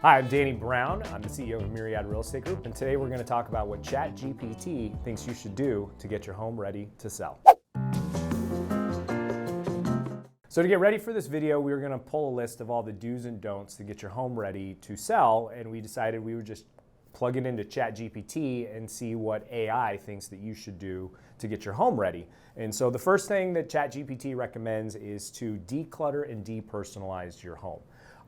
Hi, I'm Danny Brown. I'm the CEO of Myriad Real Estate Group, and today we're going to talk about what Chat GPT thinks you should do to get your home ready to sell. So to get ready for this video, we were going to pull a list of all the do's and don'ts to get your home ready to sell, and we decided we would just plug it into Chat GPT and see what AI thinks that you should do to get your home ready. And so the first thing that Chat GPT recommends is to declutter and depersonalize your home.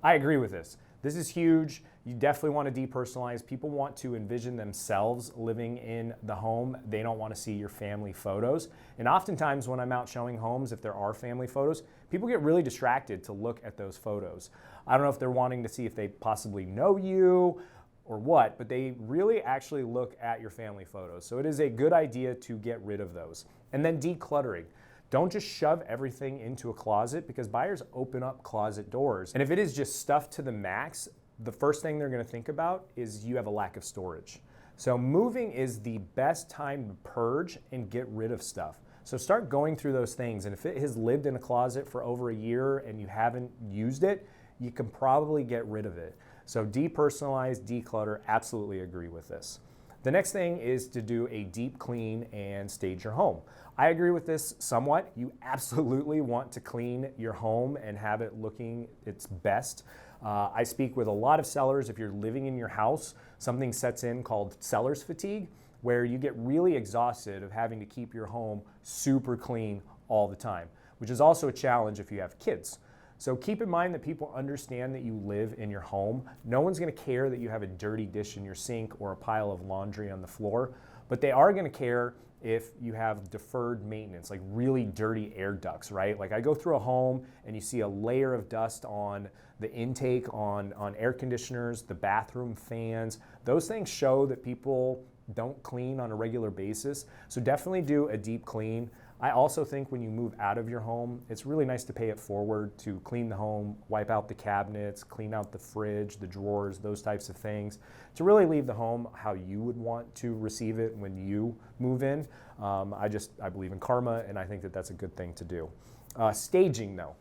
I agree with this. This is huge. You definitely want to depersonalize. People want to envision themselves living in the home. They don't want to see your family photos. And oftentimes when I'm out showing homes, if there are family photos, people get really distracted to look at those photos. I don't know if they're wanting to see if they possibly know you or what, but they really actually look at your family photos. So it is a good idea to get rid of those. And then decluttering. Don't just shove everything into a closet, because buyers open up closet doors. And if it is just stuff to the max, the first thing they're going to think about is you have a lack of storage. So moving is the best time to purge and get rid of stuff. So start going through those things. And if it has lived in a closet for over a year and you haven't used it, you can probably get rid of it. So depersonalize, declutter, absolutely agree with this. The next thing is to do a deep clean and stage your home. I agree with this somewhat. You absolutely want to clean your home and have it looking its best. I speak with a lot of sellers. If you're living in your house, something sets in called seller's fatigue, where you get really exhausted of having to keep your home super clean all the time, which is also a challenge if you have kids. So keep in mind that people understand that you live in your home. No one's going to care that you have a dirty dish in your sink or a pile of laundry on the floor, but they are going to care if you have deferred maintenance, like really dirty air ducts, right? Like I go through a home and you see a layer of dust on the intake, on air conditioners, the bathroom fans. Those things show that people don't clean on a regular basis. So definitely do a deep clean. I also think when you move out of your home, it's really nice to pay it forward, to clean the home, wipe out the cabinets, clean out the fridge, the drawers, those types of things, to really leave the home how you would want to receive it when you move in. I believe in karma, and I think that that's a good thing to do. Staging though.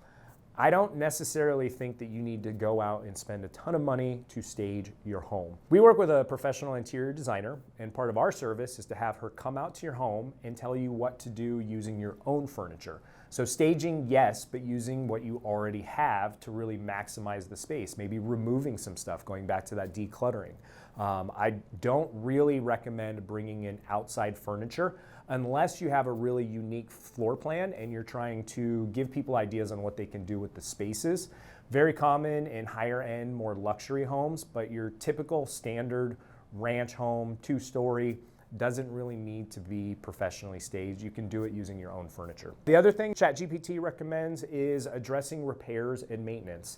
I don't necessarily think that you need to go out and spend a ton of money to stage your home. We work with a professional interior designer, and part of our service is to have her come out to your home and tell you what to do using your own furniture. So staging, yes, but using what you already have to really maximize the space, maybe removing some stuff, going back to that decluttering. I don't really recommend bringing in outside furniture unless you have a really unique floor plan and you're trying to give people ideas on what they can do with the spaces. Very common in higher end, more luxury homes, but your typical standard ranch home, 2-story, doesn't really need to be professionally staged. You can do it using your own furniture. The other thing ChatGPT recommends is addressing repairs and maintenance.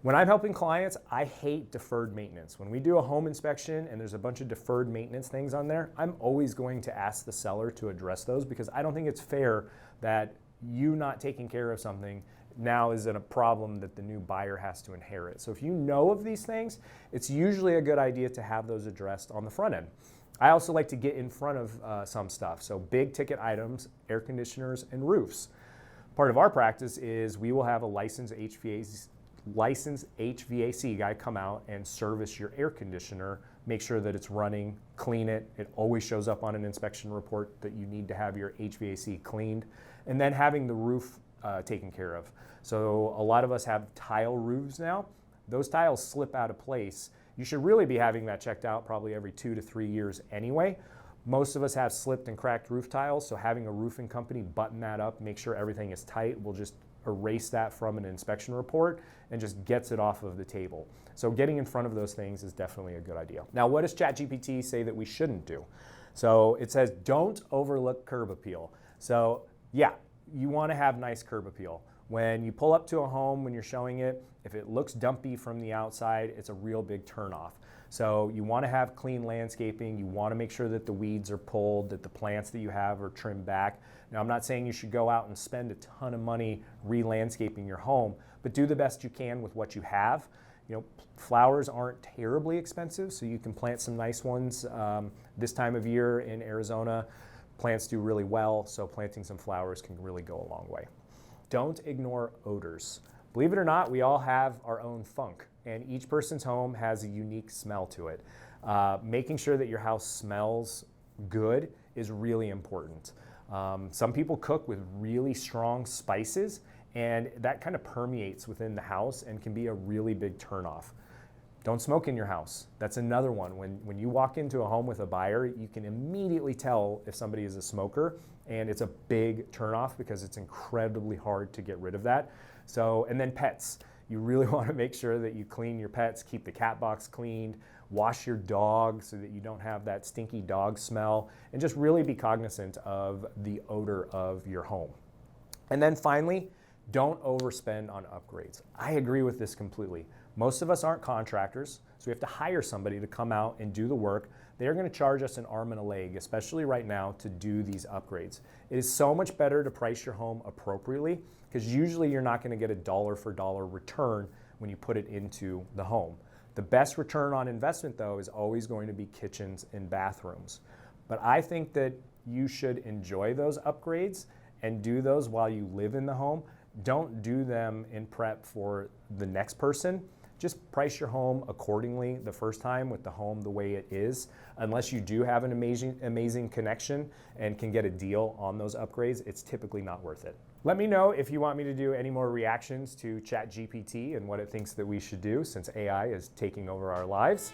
When I'm helping clients, I hate deferred maintenance. When we do a home inspection and there's a bunch of deferred maintenance things on there, I'm always going to ask the seller to address those, because I don't think it's fair that you not taking care of something now is a problem that the new buyer has to inherit. So if you know of these things, it's usually a good idea to have those addressed on the front end. I also like to get in front of some stuff. So big ticket items, air conditioners, and roofs. Part of our practice is we will have a licensed HVAC guy come out and service your air conditioner, make sure that it's running, clean it. It always shows up on an inspection report that you need to have your HVAC cleaned, and then having the roof taken care of. So a lot of us have tile roofs now. Those tiles slip out of place. You should really be having that checked out probably every 2 to 3 years anyway. Most of us have slipped and cracked roof tiles, so having a roofing company button that up, make sure everything is tight, will just erase that from an inspection report and just gets it off of the table. So getting in front of those things is definitely a good idea. Now, what does ChatGPT say that we shouldn't do? So it says, don't overlook curb appeal. So yeah, you want to have nice curb appeal. When you pull up to a home, when you're showing it, if it looks dumpy from the outside, it's a real big turnoff. So you want to have clean landscaping. You want to make sure that the weeds are pulled, that the plants that you have are trimmed back. Now, I'm not saying you should go out and spend a ton of money re-landscaping your home, but do the best you can with what you have. You know, flowers aren't terribly expensive, so you can plant some nice ones. This time of year in Arizona, plants do really well, so planting some flowers can really go a long way. Don't ignore odors. Believe it or not, we all have our own funk. and each person's home has a unique smell to it. Making sure that your house smells good is really important. Some people cook with really strong spices, and that kind of permeates within the house and can be a really big turnoff. Don't smoke in your house. That's another one. When you walk into a home with a buyer, you can immediately tell if somebody is a smoker, and it's a big turnoff because it's incredibly hard to get rid of that. So, and then pets. You really want to make sure that you clean your pets, keep the cat box cleaned, wash your dog so that you don't have that stinky dog smell, and just really be cognizant of the odor of your home. And then finally, don't overspend on upgrades. I agree with this completely. Most of us aren't contractors, so we have to hire somebody to come out and do the work. They're going to charge us an arm and a leg, especially right now, to do these upgrades. It is so much better to price your home appropriately, because usually you're not going to get a dollar for dollar return when you put it into the home. The best return on investment, though, is always going to be kitchens and bathrooms. But I think that you should enjoy those upgrades and do those while you live in the home. Don't do them in prep for the next person. Just price your home accordingly the first time with the home the way it is. Unless you do have an amazing connection and can get a deal on those upgrades, it's typically not worth it. Let me know if you want me to do any more reactions to Chat GPT and what it thinks that we should do, since AI is taking over our lives.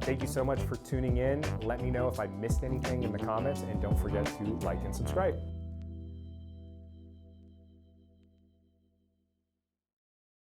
Thank you so much for tuning in. Let me know if I missed anything in the comments, and don't forget to like and subscribe.